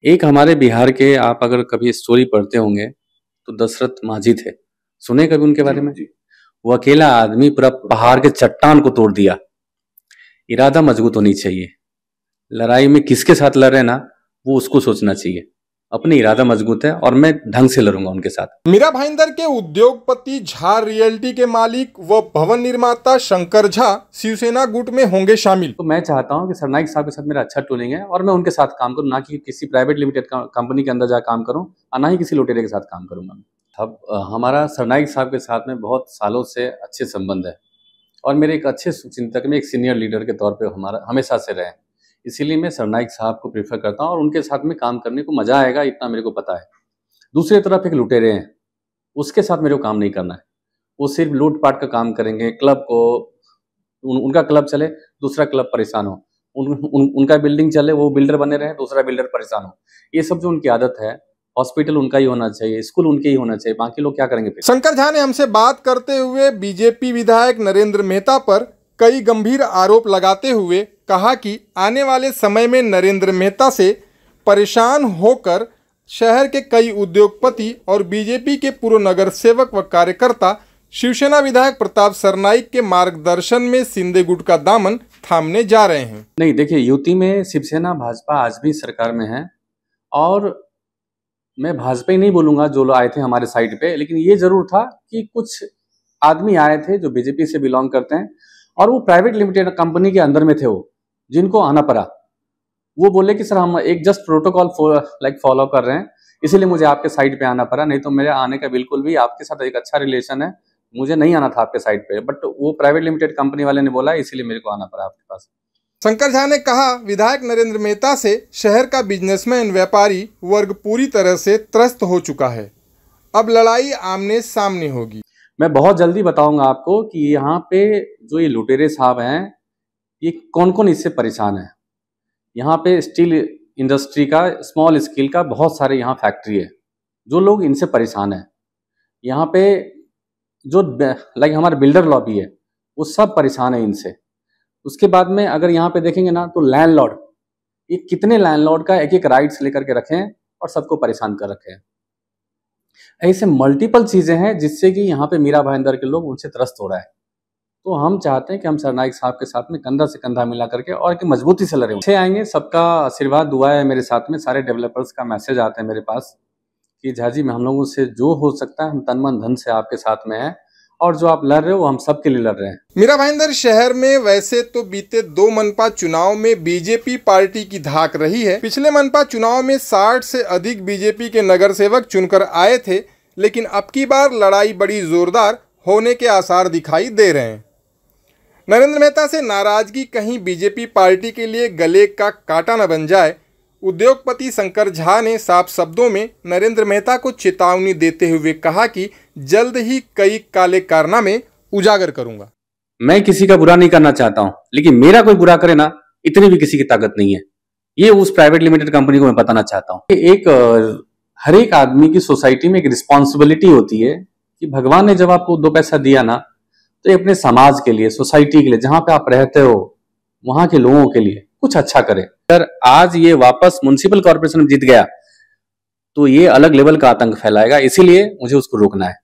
एक हमारे बिहार के आप अगर कभी स्टोरी पढ़ते होंगे तो दशरथ माझी थे। सुने कभी उनके बारे में? वो अकेला आदमी पूरा पहाड़ के चट्टान को तोड़ दिया। इरादा मजबूत होनी चाहिए। लड़ाई में किसके साथ लड़ रहे ना, वो उसको सोचना चाहिए। अपनी इरादा मजबूत है और मैं ढंग से लड़ूंगा उनके साथ। मीरा भाईंदर के उद्योगपति झा रियल्टी के मालिक व भवन निर्माता शंकर झा शिवसेना गुट में होंगे शामिल। तो मैं चाहता हूं कि सरनाइक साहब के साथ मेरा अच्छा टूलिंग है और मैं उनके साथ काम करूं, ना कि किसी प्राइवेट लिमिटेड कंपनी के अंदर जाकर काम करूं और ना ही किसी लुटेरे के साथ काम करूंगा। अब हमारा सरनाइक साहब के साथ में बहुत सालों से अच्छे संबंध है और मेरे एक अच्छे चिंतक में एक सीनियर लीडर के तौर पे हमारा हमेशा से रहे। इसीलिए मैं सरनाइक साहब को प्रेफर करता हूं और उनके साथ में काम करने को मजा आएगा, इतना मेरे को पता है। दूसरी तरफ एक लुटेरे हैं, उसके साथ मेरे को काम नहीं करना है। वो सिर्फ लूटपाट का काम करेंगे, क्लब को उनका क्लब चले, दूसरा क्लब परेशान हो, उनका बिल्डिंग चले, वो बिल्डर बने रहे, दूसरा बिल्डर परेशान हो। ये सब जो उनकी आदत है, हॉस्पिटल उनका ही होना चाहिए, स्कूल उनके ही होना चाहिए, बाकी लोग क्या करेंगे फिर? शंकर झा ने हमसे बात करते हुए बीजेपी विधायक नरेंद्र मेहता पर कई गंभीर आरोप लगाते हुए कहा कि आने वाले समय में नरेंद्र मेहता से परेशान होकर शहर के कई उद्योगपति और बीजेपी के पूर्व नगर सेवक व कार्यकर्ता शिवसेना विधायक प्रताप सरनाइक के मार्गदर्शन में शिंदे गुट का दामन थामने जा रहे हैं। नहीं, देखिए, यूपी में शिवसेना भाजपा आज भी सरकार में है और मैं भाजपा ही नहीं बोलूंगा जो लोग आए थे हमारे साइड पे, लेकिन ये जरूर था कि कुछ आदमी आए थे जो बीजेपी से बिलोंग करते हैं और वो प्राइवेट लिमिटेड कंपनी के अंदर में थे, वो जिनको आना पड़ा। वो बोले कि सर हम एक जस्ट प्रोटोकॉल फॉलो कर रहे हैं, इसीलिए मुझे आपके साइड पे आना पड़ा, नहीं तो मेरे आने का बिल्कुल भी आपके साथ एक अच्छा रिलेशन है, मुझे नहीं आना था आपके साइड पे, बट वो प्राइवेट लिमिटेड कंपनी वाले ने बोला, इसीलिए मेरे को आना पड़ा आपके पास। शंकर झा ने कहा, विधायक नरेंद्र मेहता से शहर का बिजनेसमैन व्यापारी वर्ग पूरी तरह से त्रस्त हो चुका है। अब लड़ाई आमने सामने होगी। मैं बहुत जल्दी बताऊंगा आपको कि यहाँ पे जो ये लुटेरे साहब हैं, ये कौन कौन इससे परेशान है। यहाँ पे स्टील इंडस्ट्री का, स्मॉल स्केल का बहुत सारे यहाँ फैक्ट्री है, जो लोग इनसे परेशान है। यहाँ पे जो हमारा बिल्डर लॉबी है, वो सब परेशान है इनसे। उसके बाद में अगर यहाँ पे देखेंगे ना, तो लैंडलॉर्ड, ये कितने लैंडलॉर्ड का एक एक राइट्स लेकर के रखे हैं और सबको परेशान कर रखे हैं। ऐसे मल्टीपल चीजें हैं जिससे कि यहाँ पे मीरा भाईंदर के लोग उनसे त्रस्त हो रहा है। तो हम चाहते हैं कि हम सरनाइक साहब के साथ में कंधा से कंधा मिला करके और कि मजबूती से लड़े अच्छे आएंगे। सबका आशीर्वाद दुआ है मेरे साथ में। सारे डेवलपर्स का मैसेज आते हैं मेरे पास कि झा जी, हम लोगों से जो हो सकता है हम तन मन धन से आपके साथ में हैं और जो आप लड़ रहे हो वो हम सबके लिए लड़ रहे हैं। मीरा भाईंदर शहर में वैसे तो बीते 2 मनपा चुनाव में बीजेपी पार्टी की धाक रही है। पिछले मनपा चुनाव में 60 से अधिक बीजेपी के नगर सेवक चुनकर आए थे, लेकिन अब की बार लड़ाई बड़ी जोरदार होने के आसार दिखाई दे रहे हैं। नरेंद्र मेहता से नाराजगी कहीं बीजेपी पार्टी के लिए गले का कांटा न बन जाए, उद्योगपति शंकर झा ने साफ शब्दों में नरेंद्र मेहता को चेतावनी देते हुए कहा कि जल्द ही कई काले कारनामे उजागर करूंगा। मैं किसी का बुरा नहीं करना चाहता हूं, लेकिन मेरा कोई बुरा करे ना, इतनी भी किसी की ताकत नहीं है। ये उस प्राइवेट लिमिटेड कंपनी को मैं बताना चाहता हूँ। एक हर एक आदमी की सोसाइटी में एक रिस्पॉन्सिबिलिटी होती है कि भगवान ने जब आपको 2 पैसा दिया ना, तो अपने समाज के लिए, सोसाइटी के लिए, जहां पे आप रहते हो वहां के लोगों के लिए कुछ अच्छा करें। अगर आज ये वापस म्युनिसिपल कॉर्पोरेशन में जीत गया तो ये अलग लेवल का आतंक फैलाएगा, इसीलिए मुझे उसको रोकना है।